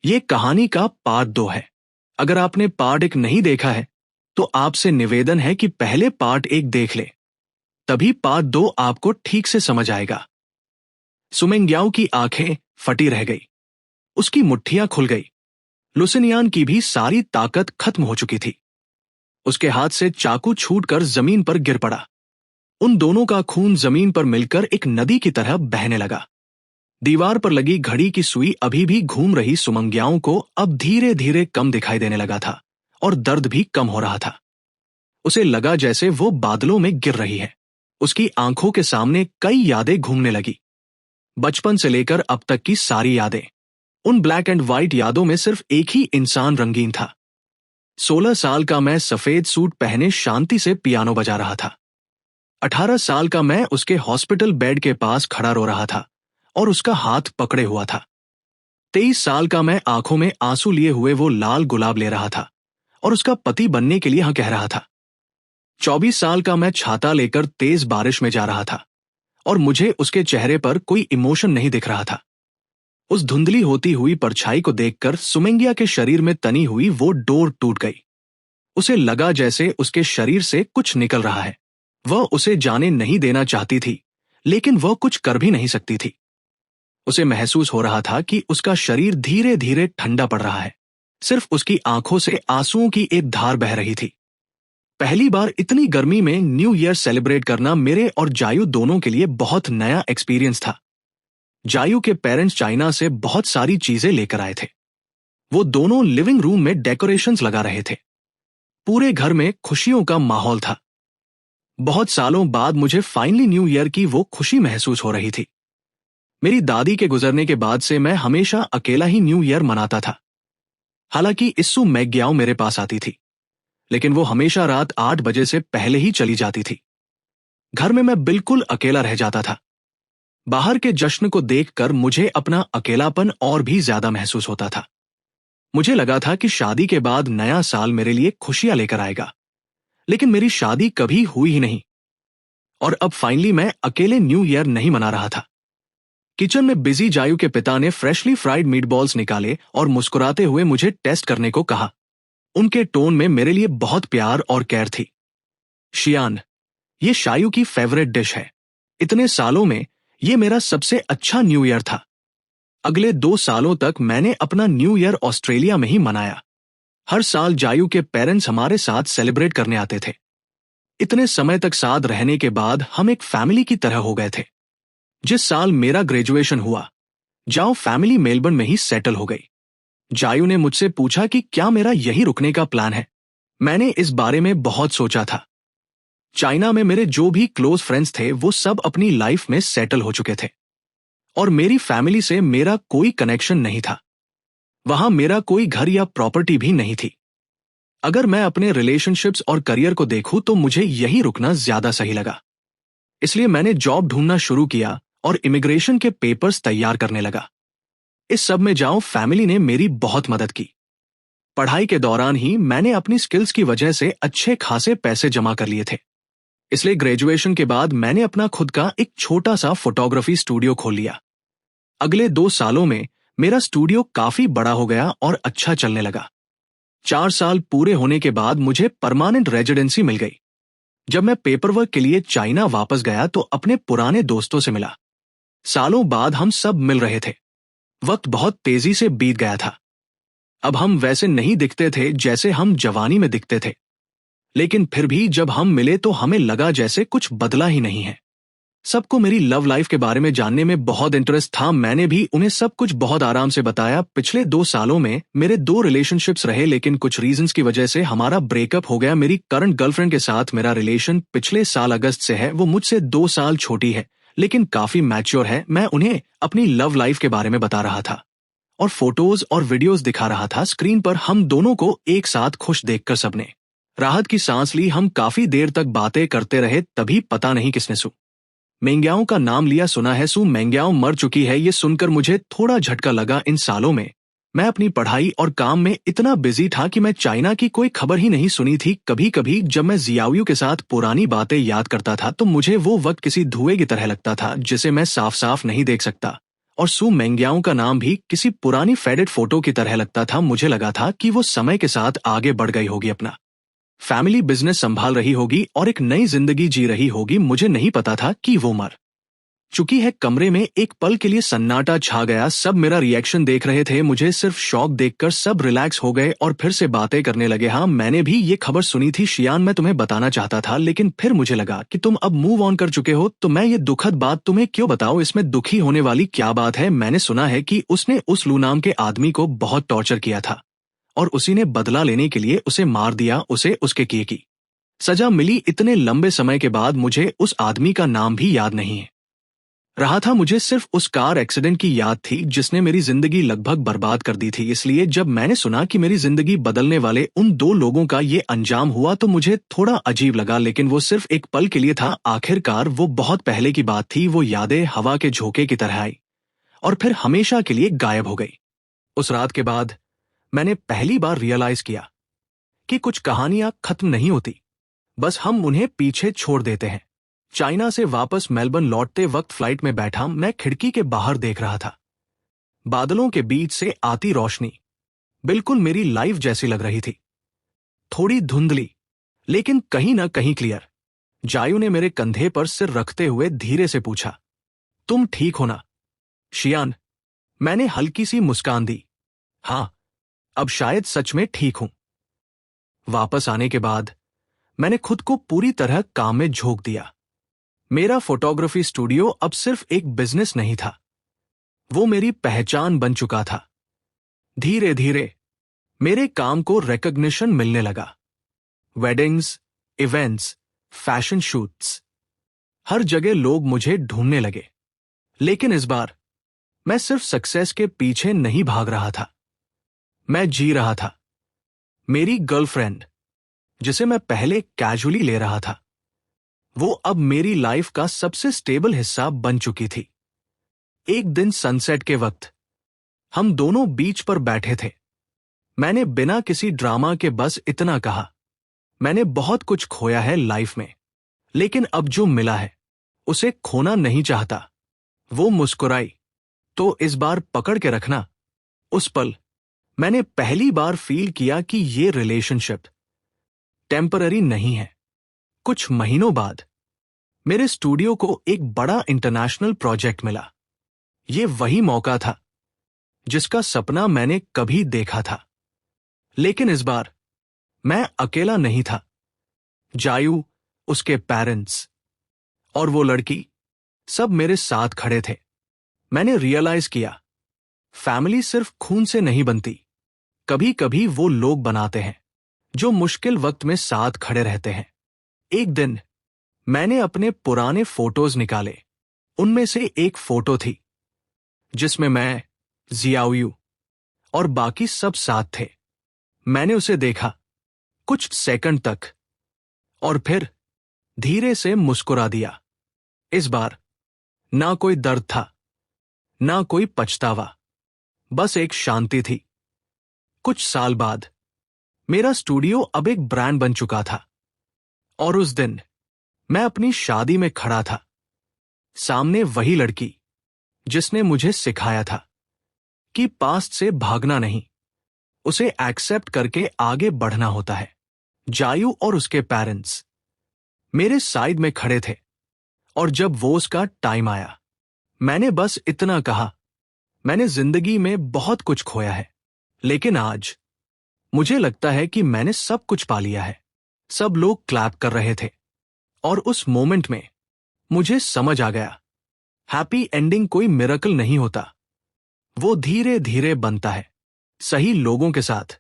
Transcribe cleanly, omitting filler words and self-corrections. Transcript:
ये कहानी का पार्ट 2 है। अगर आपने पार्ट 1 नहीं देखा है तो आपसे निवेदन है कि पहले पार्ट 1 देख ले, तभी पार्ट 2 आपको ठीक से समझ आएगा। सुमेंग्याओ की आंखें फटी रह गई, उसकी मुट्ठियां खुल गई। लुसिनियान की भी सारी ताकत खत्म हो चुकी थी। उसके हाथ से चाकू छूटकर जमीन पर गिर पड़ा। उन दोनों का खून जमीन पर मिलकर एक नदी की तरह बहने लगा। दीवार पर लगी घड़ी की सुई अभी भी घूम रही सुमंग्याओं को अब धीरे धीरे कम दिखाई देने लगा था और दर्द भी कम हो रहा था। उसे लगा जैसे वो बादलों में गिर रही है। उसकी आंखों के सामने कई यादें घूमने लगी, बचपन से लेकर अब तक की सारी यादें। उन ब्लैक एंड व्हाइट यादों में सिर्फ एक ही इंसान रंगीन था। 16 साल का मैं सफेद सूट पहने शांति से पियानो बजा रहा था। 18 साल का मैं उसके हॉस्पिटल बेड के पास खड़ा रो रहा था और उसका हाथ पकड़े हुआ था। 23 साल का मैं आंखों में आंसू लिए हुए वो लाल गुलाब ले रहा था और उसका पति बनने के लिए हाँ कह रहा था। 24 साल का मैं छाता लेकर तेज बारिश में जा रहा था और मुझे उसके चेहरे पर कोई इमोशन नहीं दिख रहा था। उस धुंधली होती हुई परछाई को देखकर सुमेंगिया के शरीर में तनी हुई वो डोर टूट गई। उसे लगा जैसे उसके शरीर से कुछ निकल रहा है। वह उसे जाने नहीं देना चाहती थी, लेकिन वह कुछ कर भी नहीं सकती थी। उसे महसूस हो रहा था कि उसका शरीर धीरे धीरे ठंडा पड़ रहा है। सिर्फ उसकी आंखों से आंसुओं की एक धार बह रही थी। पहली बार इतनी गर्मी में न्यू ईयर सेलिब्रेट करना मेरे और जायू दोनों के लिए बहुत नया एक्सपीरियंस था। जायू के पेरेंट्स चाइना से बहुत सारी चीजें लेकर आए थे। वो दोनों लिविंग रूम में डेकोरेशंस लगा रहे थे। पूरे घर में खुशियों का माहौल था। बहुत सालों बाद मुझे फाइनली न्यू ईयर की वो खुशी महसूस हो रही थी। मेरी दादी के गुजरने के बाद से मैं हमेशा अकेला ही न्यू ईयर मनाता था। हालांकि इस्सू मैग्याओ मेरे पास आती थी, लेकिन वो हमेशा रात 8 बजे से पहले ही चली जाती थी। घर में मैं बिल्कुल अकेला रह जाता था। बाहर के जश्न को देखकर मुझे अपना अकेलापन और भी ज्यादा महसूस होता था। मुझे लगा था कि शादी के बाद नया साल मेरे लिए खुशियां लेकर आएगा, लेकिन मेरी शादी कभी हुई ही नहीं। और अब फाइनली मैं अकेले न्यू ईयर नहीं मना रहा था। किचन में बिजी जायू के पिता ने फ्रेशली फ्राइड मीटबॉल्स निकाले और मुस्कुराते हुए मुझे टेस्ट करने को कहा। उनके टोन में मेरे लिए बहुत प्यार और केयर थी। शियान, ये शायू की फेवरेट डिश है। इतने सालों में ये मेरा सबसे अच्छा न्यू ईयर था। अगले 2 सालों तक मैंने अपना न्यू ईयर ऑस्ट्रेलिया में ही मनाया। हर साल जायू के पेरेंट्स हमारे साथ सेलिब्रेट करने आते थे। इतने समय तक साथ रहने के बाद हम एक फैमिली की तरह हो गए थे। जिस साल मेरा ग्रेजुएशन हुआ, जाओ फैमिली मेलबर्न में ही सेटल हो गई। जायू ने मुझसे पूछा कि क्या मेरा यही रुकने का प्लान है। मैंने इस बारे में बहुत सोचा था। चाइना में मेरे जो भी क्लोज फ्रेंड्स थे वो सब अपनी लाइफ में सेटल हो चुके थे और मेरी फैमिली से मेरा कोई कनेक्शन नहीं था। वहां मेरा कोई घर या प्रॉपर्टी भी नहीं थी। अगर मैं अपने रिलेशनशिप्स और करियर को देखूं तो मुझे यही रुकना ज्यादा सही लगा। इसलिए मैंने जॉब ढूंढना शुरू किया और इमिग्रेशन के पेपर्स तैयार करने लगा। इस सब में जाओ फैमिली ने मेरी बहुत मदद की। पढ़ाई के दौरान ही मैंने अपनी स्किल्स की वजह से अच्छे खासे पैसे जमा कर लिए थे। इसलिए ग्रेजुएशन के बाद मैंने अपना खुद का एक छोटा सा फोटोग्राफी स्टूडियो खोल लिया। अगले 2 सालों में मेरा स्टूडियो काफी बड़ा हो गया और अच्छा चलने लगा। 4 साल पूरे होने के बाद मुझे परमानेंट रेजिडेंसी मिल गई। जब मैं पेपरवर्क के लिए चाइना वापस गया तो अपने पुराने दोस्तों से मिला। सालों बाद हम सब मिल रहे थे। वक्त बहुत तेजी से बीत गया था। अब हम वैसे नहीं दिखते थे जैसे हम जवानी में दिखते थे, लेकिन फिर भी जब हम मिले तो हमें लगा जैसे कुछ बदला ही नहीं है। सबको मेरी लव लाइफ के बारे में जानने में बहुत इंटरेस्ट था। मैंने भी उन्हें सब कुछ बहुत आराम से बताया। पिछले 2 सालों में मेरे 2 रिलेशनशिप्स रहे, लेकिन कुछ रीजंस की वजह से हमारा ब्रेकअप हो गया। मेरी करंट गर्लफ्रेंड के साथ मेरा रिलेशन पिछले साल अगस्त से है। वो मुझसे 2 साल छोटी है, लेकिन काफी मैच्योर है। मैं उन्हें अपनी लव लाइफ के बारे में बता रहा था और फोटोज और वीडियोज दिखा रहा था। स्क्रीन पर हम दोनों को एक साथ खुश देखकर सबने राहत की सांस ली। हम काफी देर तक बातें करते रहे, तभी पता नहीं किसने सू मेंग्याओ का नाम लिया। सुना है सू मेंग्याओ मर चुकी है। ये सुनकर मुझे थोड़ा झटका लगा। इन सालों में मैं अपनी पढ़ाई और काम में इतना बिजी था कि मैं चाइना की कोई खबर ही नहीं सुनी थी। कभी कभी जब मैं जियाओयू के साथ पुरानी बातें याद करता था तो मुझे वो वक्त किसी धुएं की तरह लगता था जिसे मैं साफ साफ नहीं देख सकता और सू मेंग्याओं का नाम भी किसी पुरानी फेडेड फोटो की तरह लगता था। मुझे लगा था कि वो समय के साथ आगे बढ़ गई होगी, अपना फैमिली बिजनेस संभाल रही होगी और एक नई जिंदगी जी रही होगी। मुझे नहीं पता था कि वो मर चुकी है। कमरे में एक पल के लिए सन्नाटा छा गया। सब मेरा रिएक्शन देख रहे थे। मुझे सिर्फ शॉक देखकर सब रिलैक्स हो गए और फिर से बातें करने लगे। हाँ, मैंने भी ये खबर सुनी थी शियान, मैं तुम्हें बताना चाहता था, लेकिन फिर मुझे लगा कि तुम अब मूव ऑन कर चुके हो तो मैं ये दुखद बात तुम्हें क्यों बताऊं। इसमें दुखी होने वाली क्या बात है। मैंने सुना है कि उसने उस लू नाम के आदमी को बहुत टॉर्चर किया था और उसी ने बदला लेने के लिए उसे मार दिया। उसे उसके किए की सजा मिली। इतने लंबे समय के बाद मुझे उस आदमी का नाम भी याद नहीं है रहा था। मुझे सिर्फ उस कार एक्सीडेंट की याद थी जिसने मेरी जिंदगी लगभग बर्बाद कर दी थी। इसलिए जब मैंने सुना कि मेरी जिंदगी बदलने वाले उन दो लोगों का ये अंजाम हुआ तो मुझे थोड़ा अजीब लगा, लेकिन वो सिर्फ एक पल के लिए था। आखिरकार वो बहुत पहले की बात थी। वो यादें हवा के झोंके की तरह आई और फिर हमेशा के लिए गायब हो गई। उस रात के बाद मैंने पहली बार रियलाइज किया कि कुछ कहानियां खत्म नहीं होती, बस हम उन्हें पीछे छोड़ देते हैं। चाइना से वापस मेलबर्न लौटते वक्त फ्लाइट में बैठा मैं खिड़की के बाहर देख रहा था। बादलों के बीच से आती रोशनी बिल्कुल मेरी लाइफ जैसी लग रही थी, थोड़ी धुंधली लेकिन कहीं ना कहीं क्लियर। जायू ने मेरे कंधे पर सिर रखते हुए धीरे से पूछा, तुम ठीक हो ना शियान? मैंने हल्की सी मुस्कान दी। हाँ, अब शायद सच में ठीक हूं। वापस आने के बाद मैंने खुद को पूरी तरह काम में झोंक दिया। मेरा फोटोग्राफी स्टूडियो अब सिर्फ एक बिजनेस नहीं था, वो मेरी पहचान बन चुका था। धीरे धीरे मेरे काम को रिकॉग्निशन मिलने लगा। वेडिंग्स, इवेंट्स, फैशन शूट्स, हर जगह लोग मुझे ढूंढने लगे। लेकिन इस बार मैं सिर्फ सक्सेस के पीछे नहीं भाग रहा था, मैं जी रहा था। मेरी गर्लफ्रेंड, जिसे मैं पहले कैजुअली ले रहा था, वो अब मेरी लाइफ का सबसे स्टेबल हिस्सा बन चुकी थी। एक दिन सनसेट के वक्त हम दोनों बीच पर बैठे थे। मैंने बिना किसी ड्रामा के बस इतना कहा, मैंने बहुत कुछ खोया है लाइफ में, लेकिन अब जो मिला है उसे खोना नहीं चाहता। वो मुस्कुराई, तो इस बार पकड़ के रखना। उस पल मैंने पहली बार फील किया कि ये रिलेशनशिप टेम्पररी नहीं है। कुछ महीनों बाद मेरे स्टूडियो को एक बड़ा इंटरनेशनल प्रोजेक्ट मिला। ये वही मौका था जिसका सपना मैंने कभी देखा था। लेकिन इस बार मैं अकेला नहीं था। जायू, उसके पेरेंट्स और वो लड़की सब मेरे साथ खड़े थे। मैंने रियलाइज किया, फैमिली सिर्फ खून से नहीं बनती, कभी कभी वो लोग बनाते हैं जो मुश्किल वक्त में साथ खड़े रहते हैं। एक दिन मैंने अपने पुराने फोटोज निकाले। उनमें से एक फोटो थी जिसमें मैं, जियाओयू और बाकी सब साथ थे। मैंने उसे देखा कुछ सेकंड तक और फिर धीरे से मुस्कुरा दिया। इस बार ना कोई दर्द था, ना कोई पछतावा, बस एक शांति थी। कुछ साल बाद मेरा स्टूडियो अब एक ब्रांड बन चुका था और उस दिन मैं अपनी शादी में खड़ा था। सामने वही लड़की जिसने मुझे सिखाया था कि पास्ट से भागना नहीं, उसे एक्सेप्ट करके आगे बढ़ना होता है। जायू और उसके पेरेंट्स मेरे साइड में खड़े थे और जब वो उसका टाइम आया, मैंने बस इतना कहा, मैंने जिंदगी में बहुत कुछ खोया है, लेकिन आज मुझे लगता है कि मैंने सब कुछ पा लिया है। सब लोग क्लैप कर रहे थे और उस मोमेंट में मुझे समझ आ गया, हैप्पी एंडिंग कोई मिरेकल नहीं होता, वो धीरे धीरे बनता है, सही लोगों के साथ,